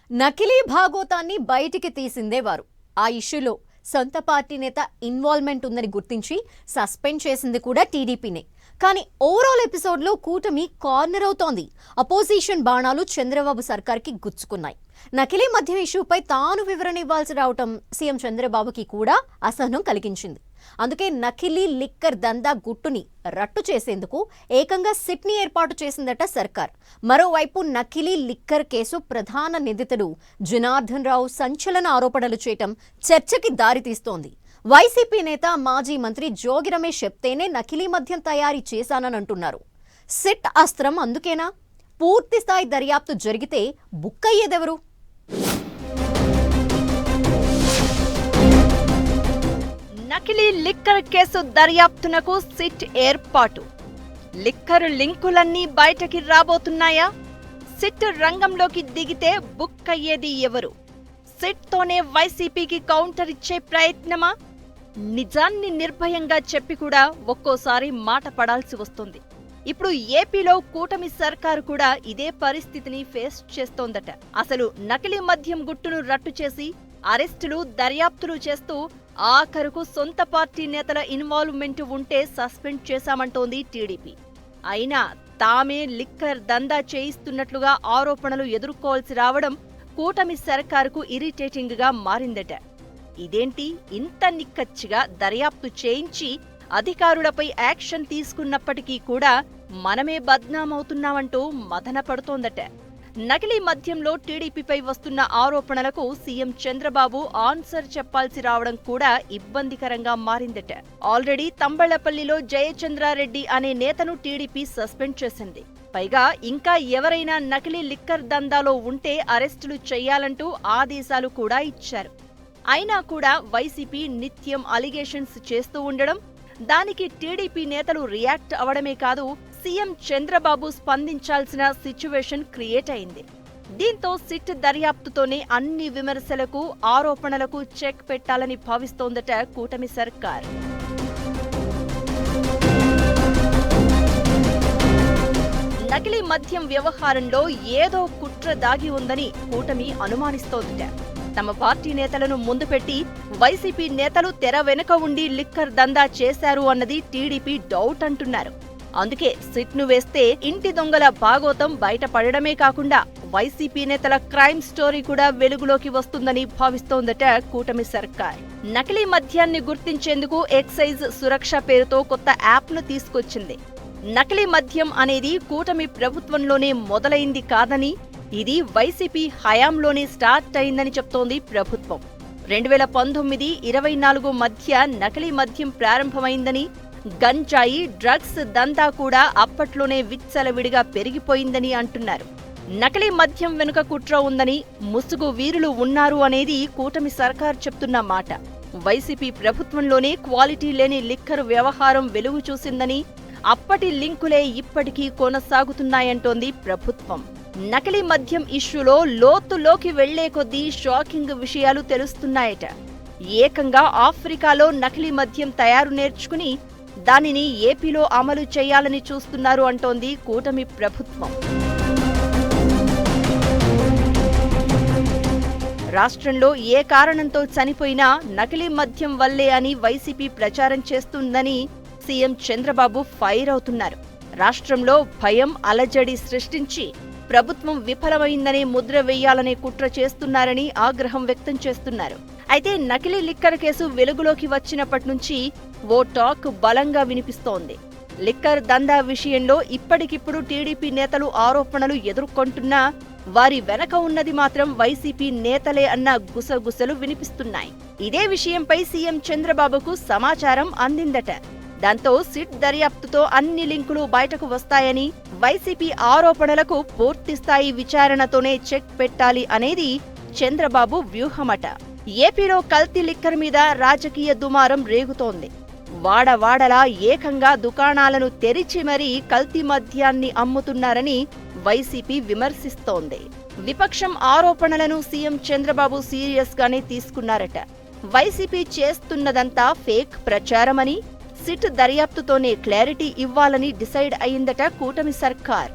నకిలీ భాగోతాన్ని బయటికి తీసిందేవారు. ఆ ఇష్యూలో సొంత పార్టీ నేత ఇన్వాల్వ్మెంట్ ఉందని గుర్తించి సస్పెండ్ చేసింది కూడా టీడీపీనే. కానీ ఓవరాల్ ఎపిసోడ్లో కూటమి కార్నర్ అవుతోంది. అపోజిషన్ బాణాలు చంద్రబాబు సర్కార్కి గుచ్చుకున్నాయి. నకిలీ మద్యం ఇష్యూపై తాను వివరణ ఇవ్వాల్సి రావటం సీఎం చంద్రబాబుకి కూడా అసహనం కలిగించింది. అందుకే నకిలీ లిక్కర్ దందా గుట్టుని రట్టు చేసేందుకు ఏకంగా సిట్ని ఏర్పాటు చేసిందట సర్కార్. మరోవైపు నకిలీ లిక్కర్ కేసు ప్రధాన నిందితుడు జనార్దన్ రావు సంచలన ఆరోపణలు చేయటం చర్చకి దారితీస్తోంది. వైసీపీ నేత మాజీ మంత్రి జోగి రమేష్ చెప్తేనే నకిలీ మద్యం తయారీ చేశానని అంటున్నారు. సిట్ అస్త్రం అందుకేనా? పూర్తి స్థాయి దర్యాప్తు జరిగితే బుక్కయ్యేదెవరు? నకిలీ లిక్కర్ కేసు దర్యాప్తునకు సిట్ ఏర్పాటు. లిక్కర్ లింకులన్నీ బయటకి రాబోతున్నాయా? సిట్ రంగంలోకి దిగితే బుక్కయ్యేది ఎవరు? సిట్తోనే వైసీపీకి కౌంటర్ ఇచ్చే ప్రయత్నమా? నిజాన్ని నిర్భయంగా చెప్పి కూడా ఒక్కోసారి మాట పడాల్సి వస్తుంది. ఇప్పుడు ఏపీలో కూటమి సర్కారు కూడా ఇదే పరిస్థితిని ఫేస్ చేస్తోందట. అసలు నకిలీ మద్యం గుట్టును రట్టు చేసి అరెస్టులు, దర్యాప్తులు చేస్తూ ఆఖరుకు సొంత పార్టీ నేతల ఇన్వాల్వ్మెంట్ ఉంటే సస్పెండ్ చేశామంటోంది టీడీపీ. అయినా తామే లిక్కర్ దందా చేయిస్తున్నట్లుగా ఆరోపణలు ఎదుర్కోవాల్సి రావడం కూటమి సర్కారుకు ఇరిటేటింగ్ గా మారిందట. ఇదేంటి, ఇంత నిక్కచ్చిగా దర్యాప్తు చేయించి అధికారులపై యాక్షన్ తీసుకున్నప్పటికీ కూడా మనమే బద్నామవుతున్నామంటూ మదన పడుతోందట. నకిలీ మద్యంలో టీడీపీపై వస్తున్న ఆరోపణలకు సీఎం చంద్రబాబు ఆన్సర్ చెప్పాల్సి రావడం కూడా ఇబ్బందికరంగా మారిందట. ఆల్రెడీ తంబళ్లపల్లిలో జయచంద్రారెడ్డి అనే నేతను టీడీపీ సస్పెండ్ చేసింది. పైగా ఇంకా ఎవరైనా నకిలీ లిక్కర్ దందాలో ఉంటే అరెస్టులు చేయాలంటూ ఆదేశాలు కూడా ఇచ్చారు. అయినా కూడా వైసీపీ నిత్యం అలిగేషన్స్ చేస్తూ ఉండడం, దానికి టీడీపీ నేతలు రియాక్ట్ అవడమే కాదు, సీఎం చంద్రబాబు స్పందించాల్సిన సిచ్యువేషన్ క్రియేట్ అయింది. దీంతో సిట్ దర్యాప్తుతోనే అన్ని విమర్శలకు, ఆరోపణలకు చెక్ పెట్టాలని భావిస్తోందట కూటమి సర్కార్. నకిలీ మద్యం వ్యవహారంలో ఏదో కుట్ర దాగి ఉందని కూటమి అనుమానిస్తోందట. తమ పార్టీ నేతలను ముందు పెట్టి వైసీపీ నేతలు తెర వెనుక ఉండి లిక్కర్ దందా చేశారు అన్నది టీడీపీ డౌట్ అంటున్నారు. అందుకే సిట్ను వేస్తే ఇంటి దొంగల భాగోతం బయటపడడమే కాకుండా వైసీపీ నేతల క్రైమ్ స్టోరీ కూడా వెలుగులోకి వస్తుందని భావిస్తోందట కూటమి సర్కార్. నకిలీ మద్యాన్ని గుర్తించేందుకు ఎక్సైజ్ సురక్ష పేరుతో కొత్త యాప్ను తీసుకొచ్చింది. నకిలీ మద్యం అనేది కూటమి ప్రభుత్వంలోనే మొదలైంది కాదని, ఇది వైసీపీ హయాంలోనే స్టార్ట్ అయిందని చెప్తోంది ప్రభుత్వం. 2019-24 మధ్య నకిలీ మద్యం ప్రారంభమైందని, గంజాయి, డ్రగ్స్ దందా కూడా అప్పట్లోనే విచ్చలవిడిగా పెరిగిపోయిందని అంటున్నారు. నకిలీ మద్యం వెనుక కుట్ర ఉందని, ముసుగు వీరులు ఉన్నారు అనేది కూటమి సర్కార్ చెప్తున్న మాట. వైసీపీ ప్రభుత్వంలోనే క్వాలిటీ లేని లిక్కర్ వ్యవహారం వెలుగు చూసిందని, అప్పటి లింకులే ఇప్పటికీ కొనసాగుతున్నాయంటోంది ప్రభుత్వం. నకిలీ మద్యం ఇష్యూలో లోతులోకి వెళ్లే కొద్దీ షాకింగ్ విషయాలు తెలుస్తున్నాయట. ఏకంగా ఆఫ్రికాలో నకిలీ మద్యం తయారు నేర్చుకుని దానిని ఏపీలో అమలు చేయాలని చూస్తున్నారు అంటోంది కూటమి ప్రభుత్వం. రాష్ట్రంలో ఏ కారణంతో చనిపోయినా నకిలీ మద్యం వల్లే అని వైసీపీ ప్రచారం చేస్తుందని సీఎం చంద్రబాబు ఫైర్ అవుతున్నారు. రాష్ట్రంలో భయం, అలజడి సృష్టించి ప్రభుత్వం విఫలమైందనే ముద్ర వేయాలనే కుట్ర చేస్తున్నారని ఆగ్రహం వ్యక్తం చేస్తున్నారు. అయితే నకిలీ లిక్కర్ కేసు వెలుగులోకి వచ్చినప్పటి నుంచి ఓ టాక్ బలంగా వినిపిస్తోంది. లిక్కర్ దందా విషయంలో ఇప్పటికిప్పుడు టీడీపీ నేతలు ఆరోపణలు ఎదుర్కొంటున్నా వారి వెనక ఉన్నది మాత్రం వైసీపీ నేతలే అన్న గుసగుసలు వినిపిస్తున్నాయి. ఇదే విషయంపై సీఎం చంద్రబాబుకు సమాచారం అందిందట. దాంతో సిట్ దర్యాప్తుతో అన్ని లింకులు బయటకు వస్తాయని, వైసీపీ ఆరోపణలకు పూర్తిస్థాయి విచారణతోనే చెక్ పెట్టాలి అనేది చంద్రబాబు వ్యూహమట. ఏపీలో కల్తీ లిక్కర్ మీద రాజకీయ దుమారం రేగుతోంది. వాడవాడలా ఏకంగా దుకాణాలను తెరిచి మరీ కల్తీ మద్యాన్ని అమ్ముతున్నారని వైసీపీ విమర్శిస్తోంది. విపక్షం ఆరోపణలను సీఎం చంద్రబాబు సీరియస్ గానే తీసుకున్నారట. వైసీపీ చేస్తున్నదంతా ఫేక్ ప్రచారమని, సిట్ దర్యాప్తుతోనే క్లారిటీ ఇవ్వాలని డిసైడ్ అయిందట కూటమి సర్కార్.